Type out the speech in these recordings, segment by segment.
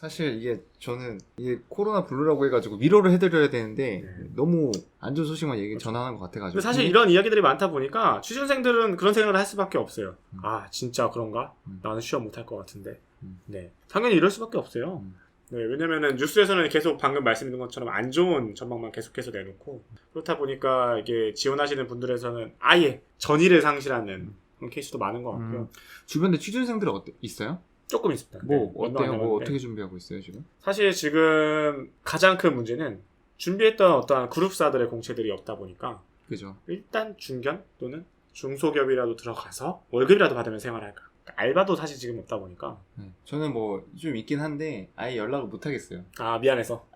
사실 저는 코로나 블루라고 해가지고 위로를 해드려야 되는데 너무 안 좋은 소식만 전하는 것 같아가지고. 사실 이런 이야기들이 많다 보니까 취준생들은 그런 생각을 할 수밖에 없어요. 아 진짜 그런가? 나는 취업 못할 것 같은데. 네, 당연히 이럴 수밖에 없어요. 네, 왜냐면은 뉴스에서는 계속 방금 말씀드린 것처럼 안 좋은 전망만 계속해서 내놓고, 그렇다 보니까 이게 지원하시는 분들에서는 아예 전의를 상실하는 그런 케이스도 많은 것 같고요. 주변에 취준생들 있어요? 조금 있습니다. 뭐 네, 어때요? 뭐 어떻게 준비하고 있어요 지금? 사실 지금 가장 큰 문제는 준비했던 어떠한 그룹사들의 공채들이 없다 보니까, 그죠. 일단 중견 또는 중소기업이라도 들어가서 월급이라도 받으면 생활할까. 알바도 사실 지금 없다 보니까. 저는 뭐 좀 있긴 한데 아예 연락을 못 하겠어요. 아 미안해서.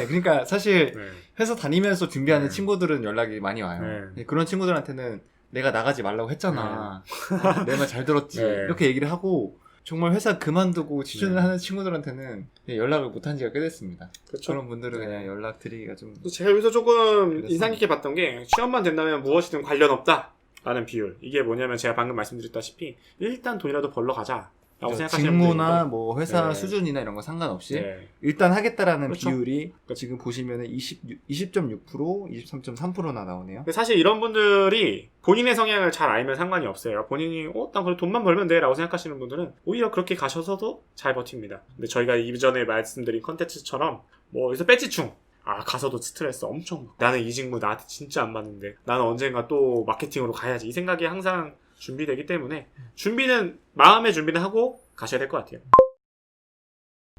그러니까 사실 회사 다니면서 준비하는 네. 친구들은 연락이 많이 와요. 그런 친구들한테는 내가 나가지 말라고 했잖아. 내 말 잘 들었지. 이렇게 얘기를 하고, 정말 회사 그만두고 취준을 하는 친구들한테는 연락을 못한 지가 꽤 됐습니다. 그쵸? 그런 분들은 그냥 연락드리기가 좀. 제가 여기서 조금 인상 깊게 봤던 게, 취업만 된다면 무엇이든 관련 없다 라는 비율. 이게 뭐냐면 제가 방금 말씀드렸다시피 일단 돈이라도 벌러 가자 라고 생각하시는 직무나 분들인데, 뭐 회사 수준이나 이런 거 상관없이 일단 하겠다라는 비율이 지금 보시면은 20.6%, 23.3%나 나오네요. 근데 사실 이런 분들이 본인의 성향을 잘 알면 상관이 없어요. 본인이 난 그래 돈만 벌면 돼 라고 생각하시는 분들은 오히려 그렇게 가셔서도 잘 버팁니다. 근데 저희가 이전에 말씀드린 컨텐츠처럼 뭐 여기서 배지충, 가서도 스트레스 엄청, 나는 이 직무 나한테 진짜 안 맞는데 나는 언젠가 또 마케팅으로 가야지, 이 생각이 항상 준비되기 때문에 마음의 준비는 하고 가셔야 될 것 같아요.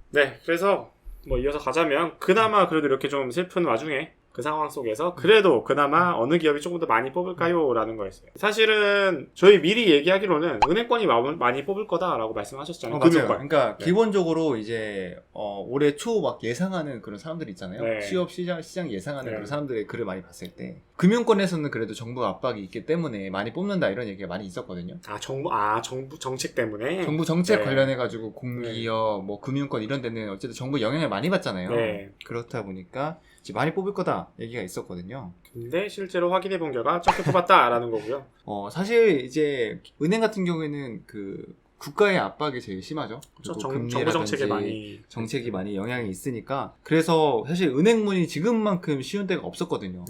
네, 그래서 뭐 이어서 가자면, 그나마 그래도 이렇게 좀 슬픈 와중에 그 상황 속에서 그래도 그나마 어느 기업이 조금 더 많이 뽑을까요? 라는 거였어요. 사실은 저희 미리 얘기하기로는 은행권이 많이 뽑을 거다라고 말씀하셨잖아요. 맞아요. 그러니까 기본적으로 이제 올해 초 막 예상하는 그런 사람들 있잖아요. 취업 시장 예상하는 그런 사람들의 글을 많이 봤을 때, 금융권에서는 그래도 정부 압박이 있기 때문에 많이 뽑는다 이런 얘기가 많이 있었거든요. 정부 정책 때문에? 정부 정책 관련해가지고 공기업, 뭐 금융권 이런 데는 어쨌든 정부 영향을 많이 받잖아요. 그렇다 보니까 이제 많이 뽑을 거다 얘기가 있었거든요. 근데 실제로 확인해 본 결과 적게 뽑았다라는 거고요. 사실 이제 은행 같은 경우에는 그 국가의 압박이 제일 심하죠. 그리고 정부 정책이 많이 영향이 있으니까. 그래서 사실 은행문이 지금만큼 쉬운 데가 없었거든요.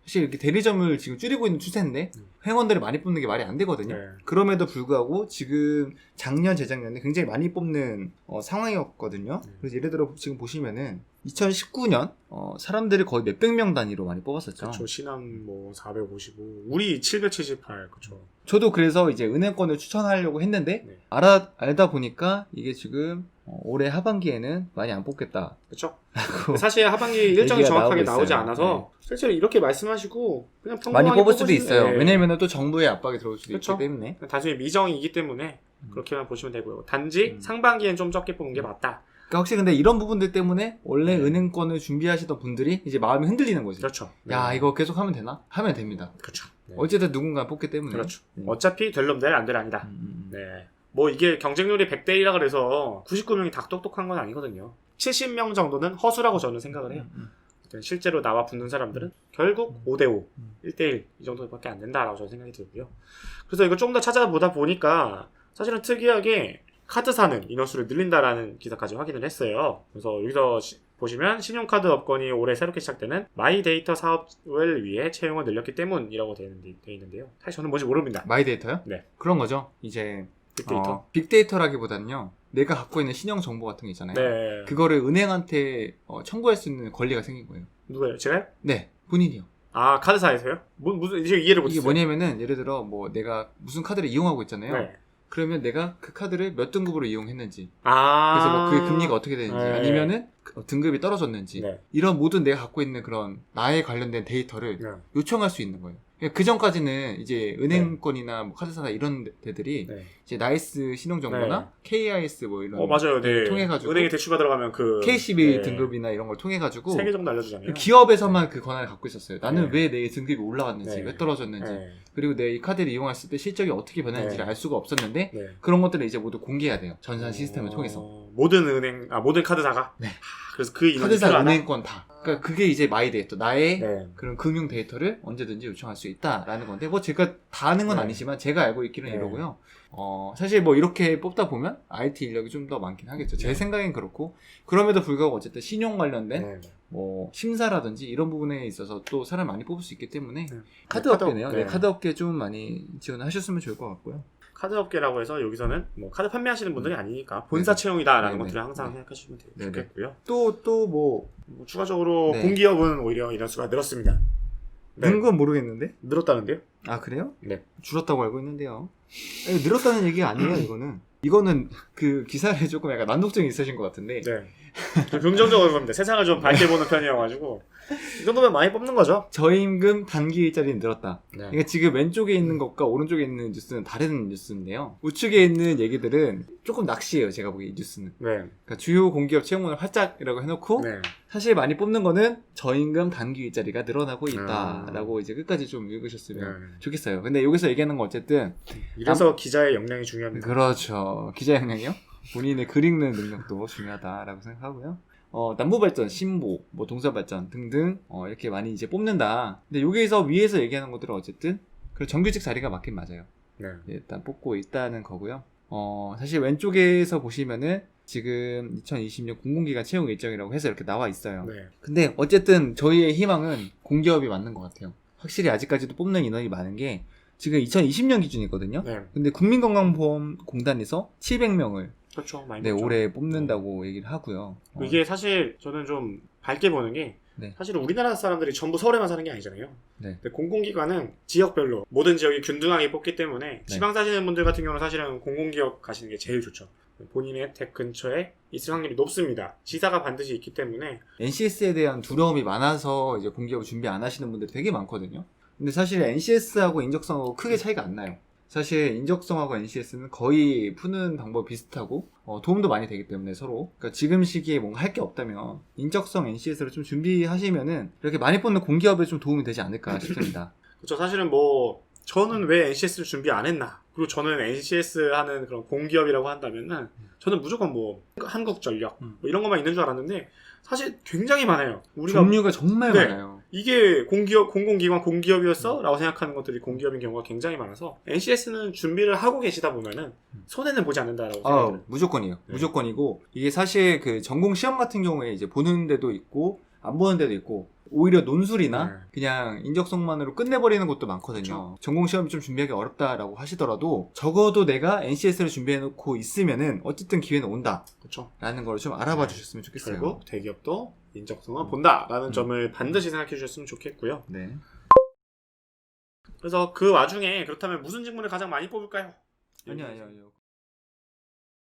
사실 이렇게 대리점을 지금 줄이고 있는 추세인데 회원들을 많이 뽑는 게 말이 안 되거든요. 그럼에도 불구하고 지금 작년, 재작년에 굉장히 많이 뽑는 상황이었거든요. 그래서 예를 들어 지금 보시면은 2019년 사람들이 거의 몇백 명 단위로 많이 뽑았었죠. 그렇죠. 신한 뭐 455, 우리 778. 그렇죠. 저도 그래서 이제 은행권을 추천하려고 했는데 알다 보니까 이게 지금 올해 하반기에는 많이 안 뽑겠다. 그렇죠. 사실 하반기 일정이 정확하게 나오지 않아서 실제로 이렇게 말씀하시고 그냥 많이 뽑을 수도 있어요. 왜냐면 또 정부의 압박이 들어올 수도 있기 때문에. 단순히 미정이기 때문에 그렇게만 보시면 되고요. 단지 상반기엔 좀 적게 뽑는 게 맞다. 그러니까 혹시 근데 이런 부분들 때문에 원래 은행권을 준비하시던 분들이 이제 마음이 흔들리는 거죠. 그렇죠. 야, 이거 계속 하면 되나? 하면 됩니다. 그렇죠. 어쨌든 누군가 뽑기 때문에. 그렇죠. 어차피 될 놈 될 안 될 아니다. 네. 뭐 이게 경쟁률이 100대 1이라 그래서 99명이 다 똑똑한 건 아니거든요. 70명 정도는 허수라고 저는 생각을 해요. 실제로 나와 붙는 사람들은 결국 5대5, 1대1 이 정도밖에 안 된다라고 저는 생각이 들고요. 그래서 이거 좀 더 찾아보다 보니까 사실은 특이하게 카드 사는 인원수를 늘린다라는 기사까지 확인을 했어요. 그래서 여기서 보시면 신용카드 업권이 올해 새롭게 시작되는 마이데이터 사업을 위해 채용을 늘렸기 때문이라고 되어 있는데요. 사실 저는 뭔지 모릅니다. 마이데이터요? 네. 그런 거죠. 이제 빅데이터? 빅데이터라기보다는요, 내가 갖고 있는 신용 정보 같은 게 있잖아요. 그거를 은행한테 청구할 수 있는 권리가 생긴 거예요. 누가요? 제가요? 네, 본인이요. 카드사에서요? 무슨 이제 이해를 못했어요. 이게 뭐냐면은 예를 들어 뭐 내가 무슨 카드를 이용하고 있잖아요. 그러면 내가 그 카드를 몇 등급으로 이용했는지, 그래서 뭐 그의 금리가 어떻게 되는지, 아니면은 등급이 떨어졌는지, 이런 모든 내가 갖고 있는 그런 나에 관련된 데이터를 요청할 수 있는 거예요. 그 전까지는 이제 은행권이나 뭐 카드사나 이런 데들이 이제 나이스 신용정보나 KIS 뭐 이런 맞아요. 통해가지고 은행에 대출 받으러 가면 KCB 등급이나 이런 걸 통해가지고 3개 정도 알려주잖아요. 기업에서만 그 권한을 갖고 있었어요. 나는 왜 내 등급이 올라갔는지, 왜 떨어졌는지, 그리고 내 이 카드를 이용했을 때 실적이 어떻게 변했는지를 알 수가 없었는데 그런 것들을 이제 모두 공개해야 돼요. 전산 시스템을 통해서. 모든 카드사가? 그래서 그 인원이 카드사, 은행권 다. 그러니까 그게 이제 마이데이터, 나의 그런 금융 데이터를 언제든지 요청할 수 있다라는 건데, 뭐 제가 다 아는 건 아니지만 제가 알고 있기는 이러고요. 사실 뭐 이렇게 뽑다 보면 IT 인력이 좀 더 많긴 하겠죠. 제 네. 생각엔 그렇고 그럼에도 불구하고 어쨌든 신용 관련된 네. 뭐 심사라든지 이런 부분에 있어서 또 사람 많이 뽑을 수 있기 때문에 네. 카드 네, 업계네요. 네. 네, 카드 업계 좀 많이 지원하셨으면 좋을 것 같고요. 카드 업계라고 해서 여기서는 뭐 카드 판매하시는 분들이 아니니까 본사 채용이다라는 네네. 것들을 항상 네. 생각하시면 네네. 좋겠고요. 또 뭐 뭐 추가적으로 네. 공기업은 오히려 인원수가 늘었습니다. 네. 는 건 모르겠는데? 늘었다는데요? 아 그래요? 네. 줄었다고 알고 있는데요. 아니, 늘었다는 얘기가 아니에요. 이거는 그 기사를 조금 약간 난독증이 있으신 것 같은데. 네. 좀 긍정적으로 봅니다. 세상을 좀 밝게 보는 편이어가지고 이 정도면 많이 뽑는 거죠. 저임금 단기 일자리는 늘었다. 네. 그러니까 지금 왼쪽에 있는 것과 오른쪽에 있는 뉴스는 다른 뉴스인데요. 우측에 있는 얘기들은 조금 낚시예요. 제가 보기에 이 뉴스는. 네. 그러니까 주요 공기업 채용문을 활짝이라고 해놓고 네. 사실 많이 뽑는 거는 저임금 단기 일자리가 늘어나고 있다라고 이제 끝까지 좀 읽으셨으면 좋겠어요. 근데 여기서 얘기하는 건 어쨌든 이래서 기자의 역량이 중요합니다. 그렇죠. 기자 역량이요? 본인의 글 읽는 능력도 중요하다라고 생각하고요. 남부발전, 신보, 뭐 동서발전 등등 이렇게 많이 이제 뽑는다. 근데 여기에서 위에서 얘기하는 것들은 어쨌든 그 정규직 자리가 맞긴 맞아요. 네. 일단 뽑고 있다는 거고요. 사실 왼쪽에서 보시면은 지금 2020년 공공기관 채용 일정이라고 해서 이렇게 나와 있어요. 네. 근데 어쨌든 저희의 희망은 공기업이 맞는 것 같아요. 확실히 아직까지도 뽑는 인원이 많은 게 지금 2020년 기준이거든요. 네. 근데 국민건강보험공단에서 700명을 그렇죠. 많이 네, 뽑죠. 올해 뽑는다고 얘기를 하고요. 이게 사실 저는 좀 밝게 보는 게 네. 사실 우리나라 사람들이 전부 서울에만 사는 게 아니잖아요. 네. 근데 공공기관은 지역별로 모든 지역이 균등하게 뽑기 때문에 네. 지방 사시는 분들 같은 경우는 사실은 공공기업 가시는 게 제일 좋죠. 본인의 댁 근처에 있을 확률이 높습니다. 지사가 반드시 있기 때문에 NCS에 대한 두려움이 많아서 이제 공기업을 준비 안 하시는 분들이 되게 많거든요. 근데 사실 NCS하고 인적성하고 크게 차이가 안 나요. 사실 인적성하고 NCS는 거의 푸는 방법이 비슷하고 도움도 많이 되기 때문에 서로 그러니까 지금 시기에 뭔가 할 게 없다면 인적성 NCS를 좀 준비하시면은 이렇게 많이 뽑는 공기업에 좀 도움이 되지 않을까 싶습니다. 그렇죠. 사실은 뭐 저는 왜 NCS를 준비 안 했나? 그리고 저는 NCS 하는 그런 공기업이라고 한다면은 저는 무조건 뭐 한국전력 뭐 이런 것만 있는 줄 알았는데 사실 굉장히 많아요. 우리가 종류가 정말 네. 많아요. 이게 공기업, 공공기관 공기업이었어? 라고 생각하는 것들이 공기업인 경우가 굉장히 많아서 NCS는 준비를 하고 계시다 보면은 손해는 보지 않는다라고 생각해요. 무조건이에요. 네. 무조건이고 이게 사실 그 전공 시험 같은 경우에 이제 보는 데도 있고 안 보는 데도 있고 오히려 논술이나 네. 그냥 인적성만으로 끝내버리는 것도 많거든요. 그쵸. 전공 시험이 좀 준비하기 어렵다라고 하시더라도 적어도 내가 NCS를 준비해놓고 있으면은 어쨌든 기회는 온다. 그렇죠. 라는 걸 좀 알아봐 주셨으면 좋겠어요. 결국 대기업도 인적성을 본다라는 점을 반드시 생각해 주셨으면 좋겠고요. 네. 그래서 그 와중에 그렇다면 무슨 직무를 가장 많이 뽑을까요? 아니요.